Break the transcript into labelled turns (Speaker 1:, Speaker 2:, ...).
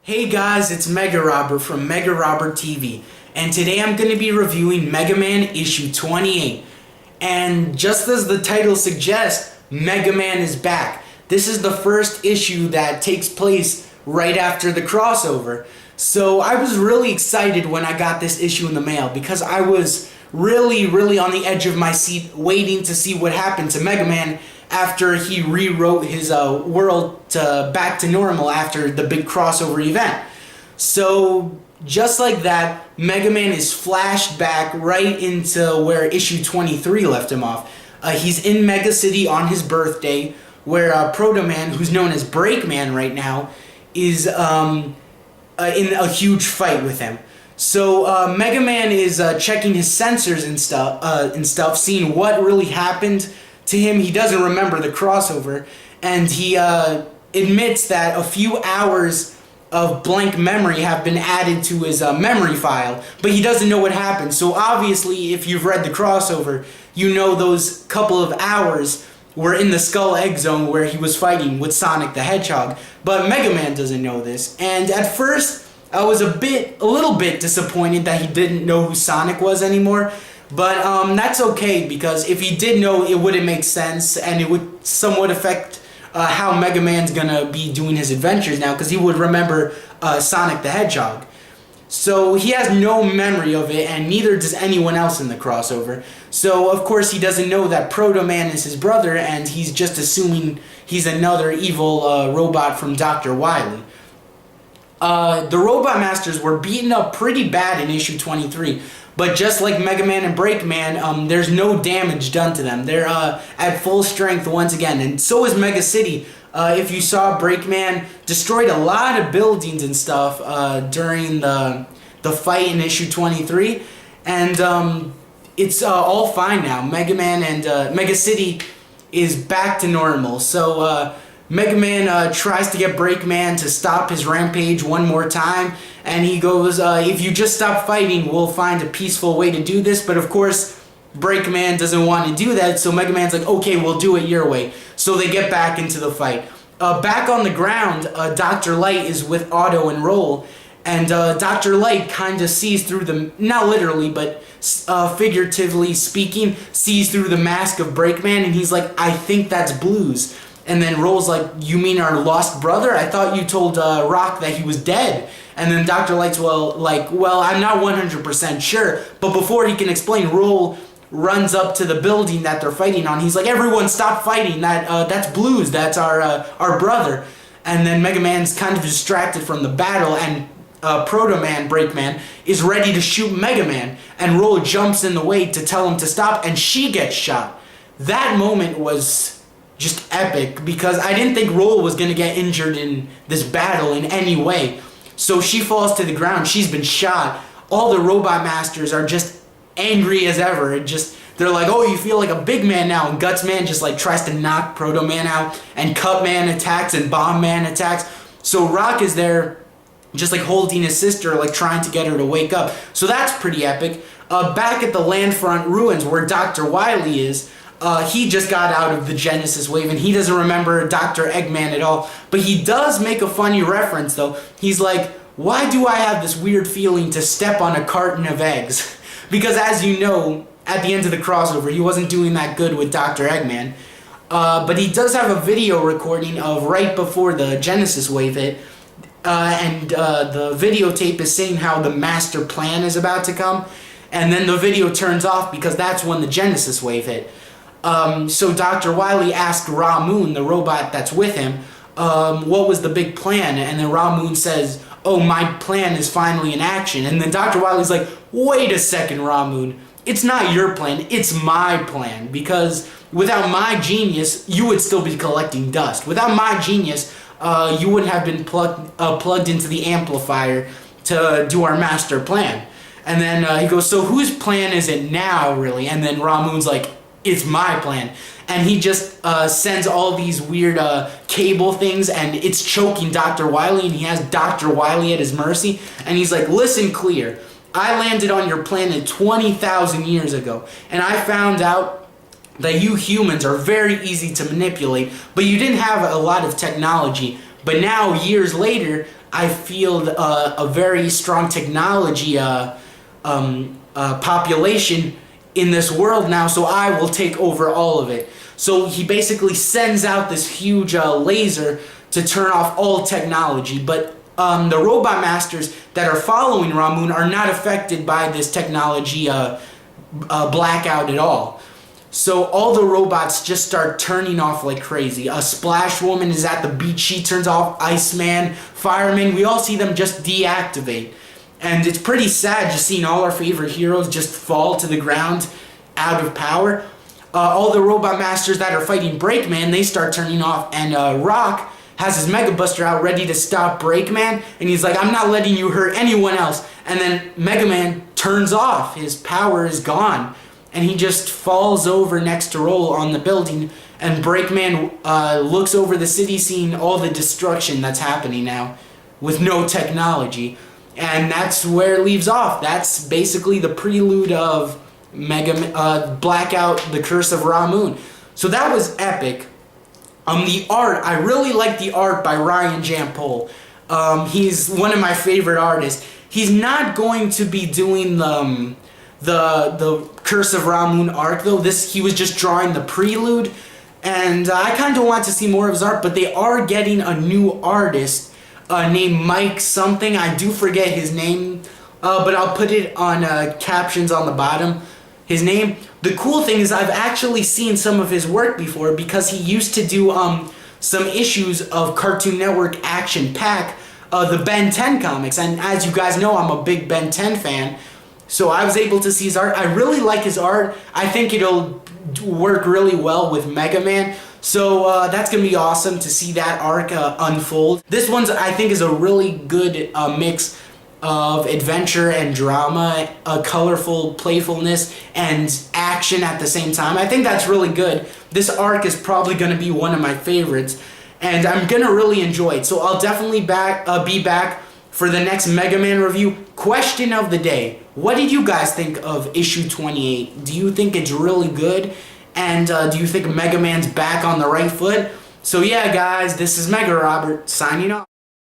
Speaker 1: Hey guys, it's Mega Robert from Mega Robert TV, and today I'm going to be reviewing Mega Man issue 28. And just as the title suggests, Mega Man is back. This is the first issue that takes place right after the crossover. So I was really excited when I got this issue in the mail because I was really on the edge of my seat waiting to see what happened to Mega Man after he rewrote his world back to normal after the big crossover event. So just like that, Mega Man is flashed back right into where issue 23 left him off. He's in Mega City on his birthday, where Proto Man, who's known as Breakman right now, is in a huge fight with him. So Mega Man is checking his sensors and stuff, seeing what really happened to him. He doesn't remember the crossover, and he admits that a few hours of blank memory have been added to his memory file, but he doesn't know what happened. So obviously, if you've read the crossover, you know those couple of hours were in the Skull Egg Zone where he was fighting with Sonic the Hedgehog. But Mega Man doesn't know this, and at first I was a little bit disappointed that he didn't know who Sonic was anymore. But that's okay, because if he did know, it wouldn't make sense, and it would somewhat affect how Mega Man's gonna be doing his adventures now, because he would remember Sonic the Hedgehog. So he has no memory of it, and neither does anyone else in the crossover. So of course he doesn't know that Proto Man is his brother, and he's just assuming he's another evil robot from Dr. Wily. The Robot Masters were beaten up pretty bad in issue 23. But just like Mega Man and Breakman, there's no damage done to them. They're at full strength once again, and so is Mega City. If you saw, Breakman destroyed a lot of buildings and stuff during the fight in issue 23, and it's all fine now. Mega Man and Mega City is back to normal. So Mega Man tries to get Breakman to stop his rampage one more time, and he goes, if you just stop fighting, we'll find a peaceful way to do this. But of course, Breakman doesn't want to do that, so Mega Man's like, okay, we'll do it your way. So they get back into the fight. Back on the ground, Dr. Light is with Otto and Roll, and Dr. Light kind of sees through the, not literally, but figuratively speaking, sees through the mask of Breakman, and he's like, I think that's Blues. And then Roll's like, you mean our lost brother? I thought you told Rock that he was dead. And then Dr. Light's well, I'm not 100% sure. But before he can explain, Roll runs up to the building that they're fighting on. He's like, everyone stop fighting. That's Blues. That's our brother. And then Mega Man's kind of distracted from the battle, and Proto Man, Breakman, is ready to shoot Mega Man. And Roll jumps in the way to tell him to stop, and she gets shot. That moment was just epic, because I didn't think Roll was going to get injured in this battle in any way. So she falls to the ground. She's been shot. All the Robot Masters are just angry as ever. They're like, oh, you feel like a big man now. And Guts Man just tries to knock Proto Man out, and Cut Man attacks, and Bomb Man attacks. So Rock is there just holding his sister, trying to get her to wake up. So that's pretty epic. Back at the Landfront Ruins where Dr. Wily is, he just got out of the Genesis wave, and he doesn't remember Dr. Eggman at all. But he does make a funny reference, though. He's like, why do I have this weird feeling to step on a carton of eggs? Because as you know, at the end of the crossover, he wasn't doing that good with Dr. Eggman. But he does have a video recording of right before the Genesis wave hit. And the videotape is saying how the master plan is about to come. And then the video turns off because that's when the Genesis wave hit. So Dr. Wily asked Ra Moon, the robot that's with him, what was the big plan? And then Ra Moon says, oh, my plan is finally in action. And then Dr. Wily's like, wait a second, Ra Moon. It's not your plan, it's my plan. Because without my genius, you would still be collecting dust. Without my genius, you wouldn't have been plugged into the amplifier to do our master plan. And then he goes, so whose plan is it now, really? And then Ra Moon's like, it's my plan. And he just sends all these weird cable things, and it's choking Dr. Wily, and he has Dr. Wily at his mercy. And he's like, listen clear, I landed on your planet 20,000 years ago, and I found out that you humans are very easy to manipulate, but you didn't have a lot of technology. But now, years later, I field a very strong technology population in this world now, so I will take over all of it. So he basically sends out this huge laser to turn off all technology, but the robot masters that are following Ramun are not affected by this technology blackout at all. So all the robots just start turning off like crazy. A Splash Woman is at the beach, she turns off. Iceman, Fireman, we all see them just deactivate. And it's pretty sad just seeing all our favorite heroes just fall to the ground out of power. All the robot masters that are fighting Breakman, they start turning off, and Rock has his Mega Buster out ready to stop Breakman, and he's like, I'm not letting you hurt anyone else. And then Mega Man turns off, his power is gone, and he just falls over next to Roll on the building, and Breakman looks over the city seeing all the destruction that's happening now with no technology. And that's where it leaves off. That's basically the prelude of Blackout, The Curse of Ramun. So that was epic. The art, I really like the art by Ryan Jampol. He's one of my favorite artists. He's not going to be doing the Curse of Ramun arc though. He was just drawing the prelude, and I kind of want to see more of his art. But they are getting a new artist named Mike something. I do forget his name, but I'll put it on captions on the bottom. His name. The cool thing is I've actually seen some of his work before because he used to do some issues of Cartoon Network Action Pack, the Ben 10 comics, and as you guys know, I'm a big Ben 10 fan, so I was able to see his art. I really like his art. I think it'll work really well with Mega Man, so that's going to be awesome to see that arc unfold. This one's, I think, is a really good mix of adventure and drama, colorful playfulness, and action at the same time. I think that's really good. This arc is probably going to be one of my favorites, and I'm going to really enjoy it. So I'll definitely be back for the next Mega Man review. Question of the day. What did you guys think of issue 28? Do you think it's really good? And do you think Mega Man's back on the right foot? So yeah, guys, this is Mega Robert signing off.